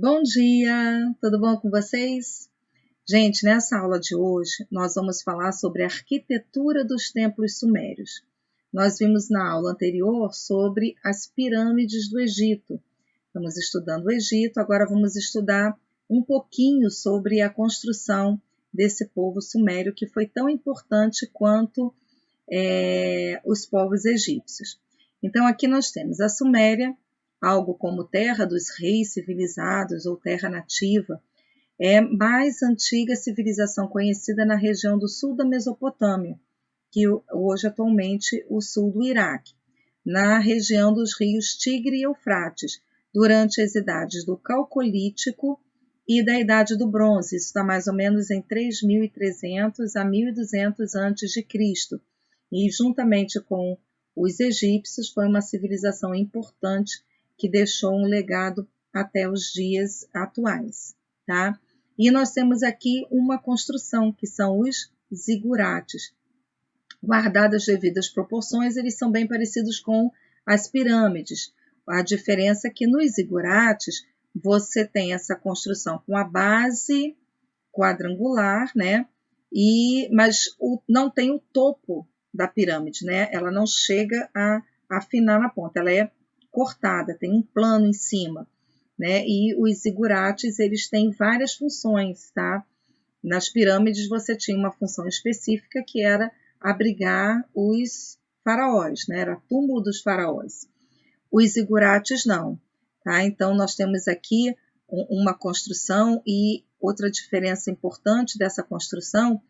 Bom dia, tudo bom com vocês? Gente, nessa aula de hoje nós vamos falar sobre a arquitetura dos templos sumérios. Nós vimos na aula anterior sobre as pirâmides do Egito. Estamos estudando o Egito, agora vamos estudar um pouquinho sobre a construção desse povo sumério que foi tão importante quanto os povos egípcios. Então aqui nós temos a Suméria, algo como terra dos reis civilizados ou terra nativa, é a mais antiga civilização conhecida na região do sul da Mesopotâmia, que hoje atualmente o sul do Iraque, na região dos rios Tigre e Eufrates, durante as idades do Calcolítico e da Idade do Bronze. Isso está mais ou menos em 3.300 a 1.200 a.C. E juntamente com os egípcios foi uma civilização importante que deixou um legado até os dias atuais, tá? E nós temos aqui uma construção, que são os zigurates. Guardadas as devidas proporções, eles são bem parecidos com as pirâmides. A diferença é que nos zigurates você tem essa construção com a base quadrangular, né? Mas não tem o topo da pirâmide, né? Ela não chega a afinar na ponta, ela é cortada, tem um plano em cima, né? E os zigurates, eles têm várias funções, tá? Nas pirâmides você tinha uma função específica que era abrigar os faraós, né? Era túmulo dos faraós. Os zigurates não, tá? Então nós temos aqui uma construção, e outra diferença importante dessa construção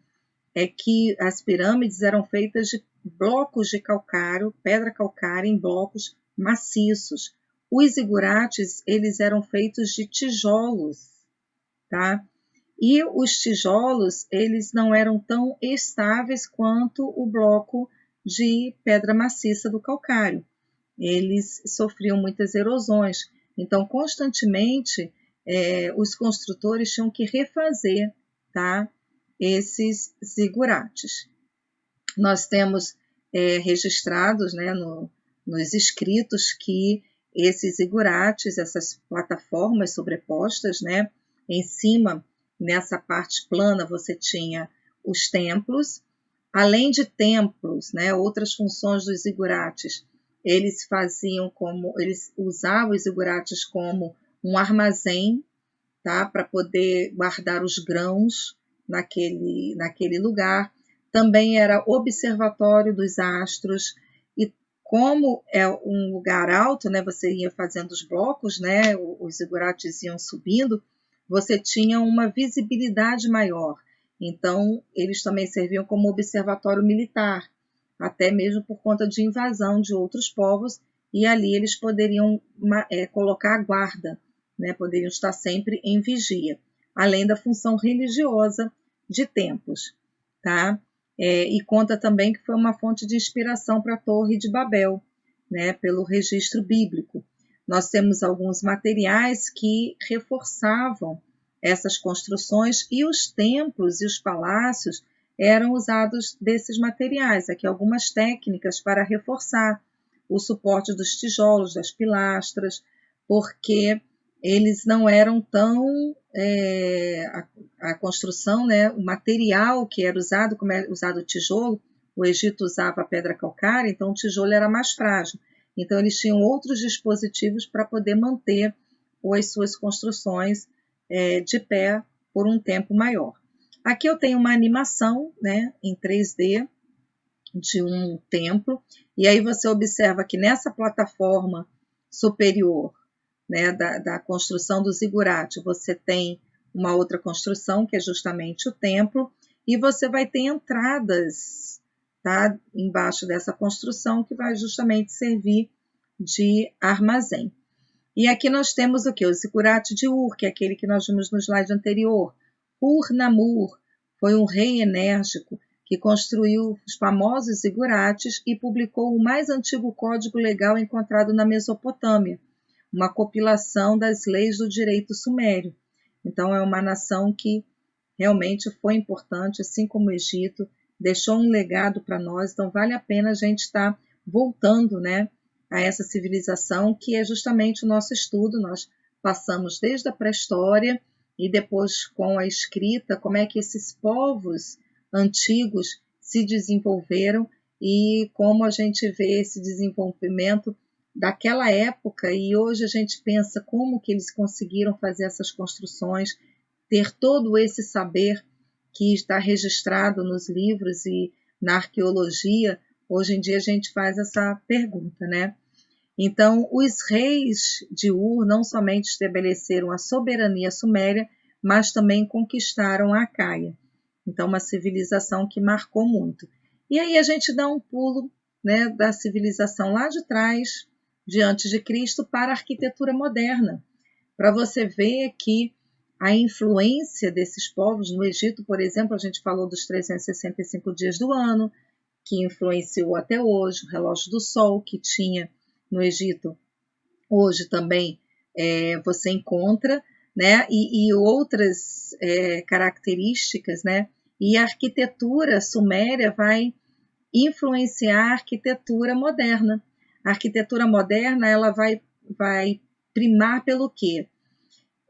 é que as pirâmides eram feitas de blocos de calcário, pedra calcária em blocos maciços. Os zigurates, eles eram feitos de tijolos, tá? E os tijolos, eles não eram tão estáveis quanto o bloco de pedra maciça do calcário. Eles sofriam muitas erosões. Então, constantemente, os construtores tinham que refazer, tá, esses zigurates. Nós temos registrados, né, nos escritos, que esses zigurates, essas plataformas sobrepostas, né, em cima, nessa parte plana, você tinha os templos. Além de templos, né, outras funções dos zigurates, eles usavam os zigurates como um armazém, tá, para poder guardar os grãos naquele lugar. Também era observatório dos astros, e como é um lugar alto, né, você ia fazendo os blocos, né, os zigurates iam subindo, você tinha uma visibilidade maior. Então, eles também serviam como observatório militar, até mesmo por conta de invasão de outros povos, e ali eles poderiam colocar a guarda, né, poderiam estar sempre em vigia, além da função religiosa de templos, tá? E conta também que foi uma fonte de inspiração para a Torre de Babel, né, pelo registro bíblico. Nós temos alguns materiais que reforçavam essas construções, e os templos e os palácios eram usados desses materiais. Aqui algumas técnicas para reforçar o suporte dos tijolos, das pilastras, porque eles não eram tão... a construção, né, o material que era usado, como é usado o tijolo, o Egito usava a pedra calcária, então o tijolo era mais frágil. Então eles tinham outros dispositivos para poder manter as suas construções de pé por um tempo maior. Aqui eu tenho uma animação, né, em 3D de um templo, e aí você observa que nessa plataforma superior, né, da construção do zigurate, você tem uma outra construção, que é justamente o templo, e você vai ter entradas, tá, embaixo dessa construção, que vai justamente servir de armazém. E aqui nós temos o que? O zigurate de Ur, que é aquele que nós vimos no slide anterior. Ur-Namur foi um rei enérgico que construiu os famosos zigurates e publicou o mais antigo código legal encontrado na Mesopotâmia, uma compilação das leis do direito sumério. Então, é uma nação que realmente foi importante, assim como o Egito, deixou um legado para nós. Então, vale a pena a gente estar voltando, né, a essa civilização, que é justamente o nosso estudo. Nós passamos desde a pré-história e depois com a escrita, como é que esses povos antigos se desenvolveram e como a gente vê esse desenvolvimento daquela época, e hoje a gente pensa como que eles conseguiram fazer essas construções, ter todo esse saber que está registrado nos livros e na arqueologia. Hoje em dia a gente faz essa pergunta, né? Então, os reis de Ur não somente estabeleceram a soberania suméria, mas também conquistaram a Acaia. Então, uma civilização que marcou muito. E aí a gente dá um pulo, né, da civilização lá de trás, de antes de Cristo, para a arquitetura moderna, para você ver que a influência desses povos no Egito, por exemplo, a gente falou dos 365 dias do ano, que influenciou até hoje, o relógio do sol que tinha no Egito, hoje também você encontra, né? E outras características, né? E a arquitetura suméria vai influenciar a arquitetura moderna. A arquitetura moderna ela vai primar pelo quê?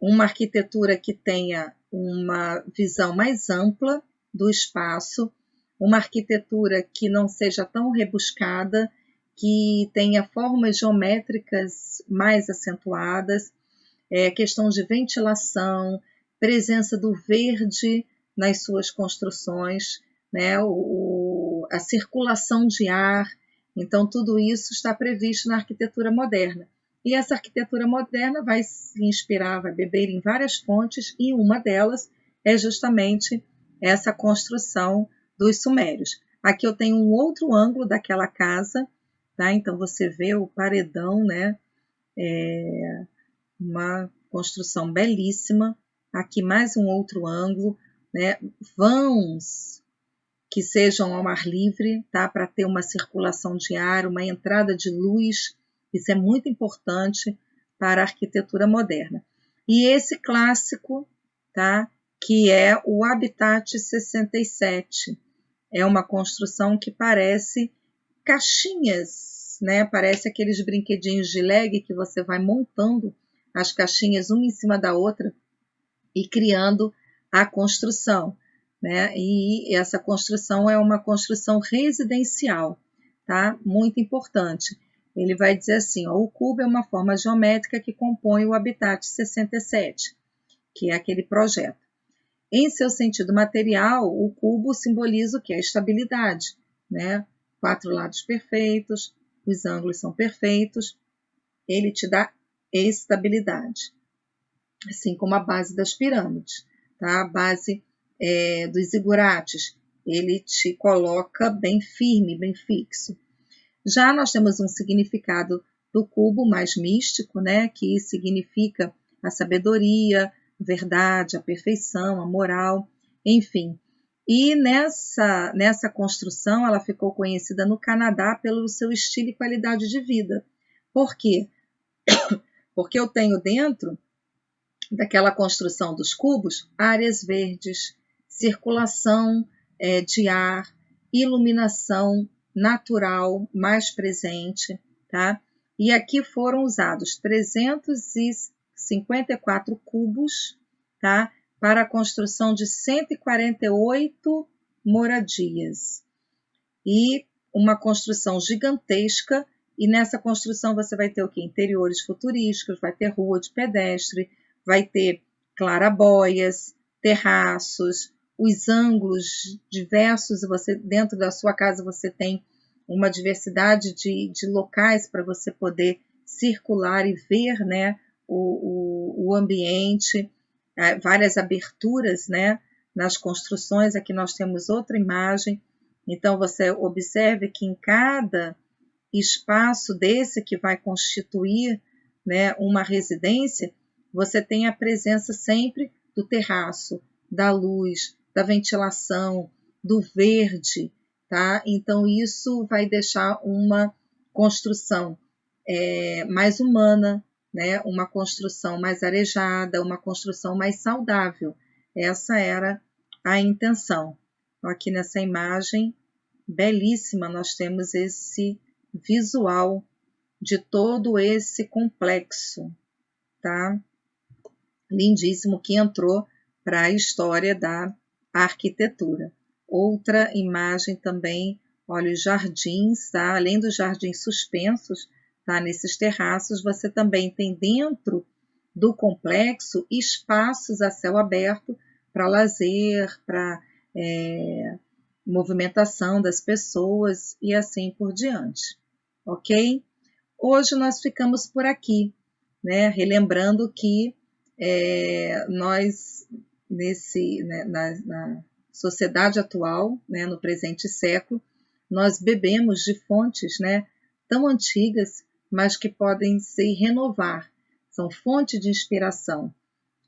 Uma arquitetura que tenha uma visão mais ampla do espaço, uma arquitetura que não seja tão rebuscada, que tenha formas geométricas mais acentuadas, questão de ventilação, presença do verde nas suas construções, né? A circulação de ar. Então, tudo isso está previsto na arquitetura moderna. E essa arquitetura moderna vai se inspirar, vai beber em várias fontes, e uma delas é justamente essa construção dos sumérios. Aqui eu tenho um outro ângulo daquela casa, tá? Então você vê o paredão, né? Uma construção belíssima. Aqui mais um outro ângulo, né? Vãos que sejam ao ar livre, tá? Para ter uma circulação de ar, uma entrada de luz. Isso é muito importante para a arquitetura moderna. E esse clássico, tá? Que é o Habitat 67. É uma construção que parece caixinhas, né? Parece aqueles brinquedinhos de Lego que você vai montando as caixinhas uma em cima da outra e criando a construção, né? E essa construção é uma construção residencial, tá? Muito importante. Ele vai dizer assim, ó, o cubo é uma forma geométrica que compõe o Habitat 67, que é aquele projeto. Em seu sentido material, o cubo simboliza o que? A estabilidade, né? 4 lados perfeitos, os ângulos são perfeitos, ele te dá estabilidade, assim como a base das pirâmides, tá? A base dos zigurates, ele te coloca bem firme, bem fixo. Já nós temos um significado do cubo mais místico, né? Que significa a sabedoria, verdade, a perfeição, a moral, enfim. E nessa construção, ela ficou conhecida no Canadá pelo seu estilo e qualidade de vida. Por quê? Porque eu tenho dentro daquela construção dos cubos áreas verdes, circulação de ar, iluminação natural mais presente, tá? E aqui foram usados 354 cubos, tá? Para a construção de 148 moradias. E uma construção gigantesca, e nessa construção você vai ter o quê? Interiores futurísticos, vai ter rua de pedestre, vai ter clarabóias, terraços, os ângulos diversos, você dentro da sua casa você tem uma diversidade de locais para você poder circular e ver, né, o ambiente, várias aberturas, né, nas construções. Aqui nós temos outra imagem, então você observe que em cada espaço desse que vai constituir, né, uma residência, você tem a presença sempre do terraço, da luz, da ventilação, do verde, tá? Então isso vai deixar uma construção mais humana, né? Uma construção mais arejada, uma construção mais saudável. Essa era a intenção. Então, aqui nessa imagem belíssima nós temos esse visual de todo esse complexo, tá? lindíssimo que entrou para a história da arquitetura. Outra imagem também, olha os jardins, tá? Além dos jardins suspensos, tá? Nesses terraços, você também tem dentro do complexo espaços a céu aberto para lazer, para movimentação das pessoas e assim por diante, ok? Hoje nós ficamos por aqui, né? Relembrando que nós, na sociedade atual, né, no presente século, nós bebemos de fontes, né, tão antigas, mas que podem se renovar, são fonte de inspiração.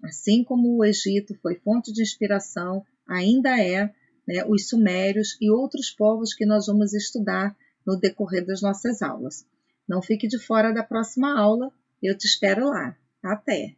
Assim como o Egito foi fonte de inspiração, ainda é, né, os sumérios e outros povos que nós vamos estudar no decorrer das nossas aulas. Não fique de fora da próxima aula, eu te espero lá. Até!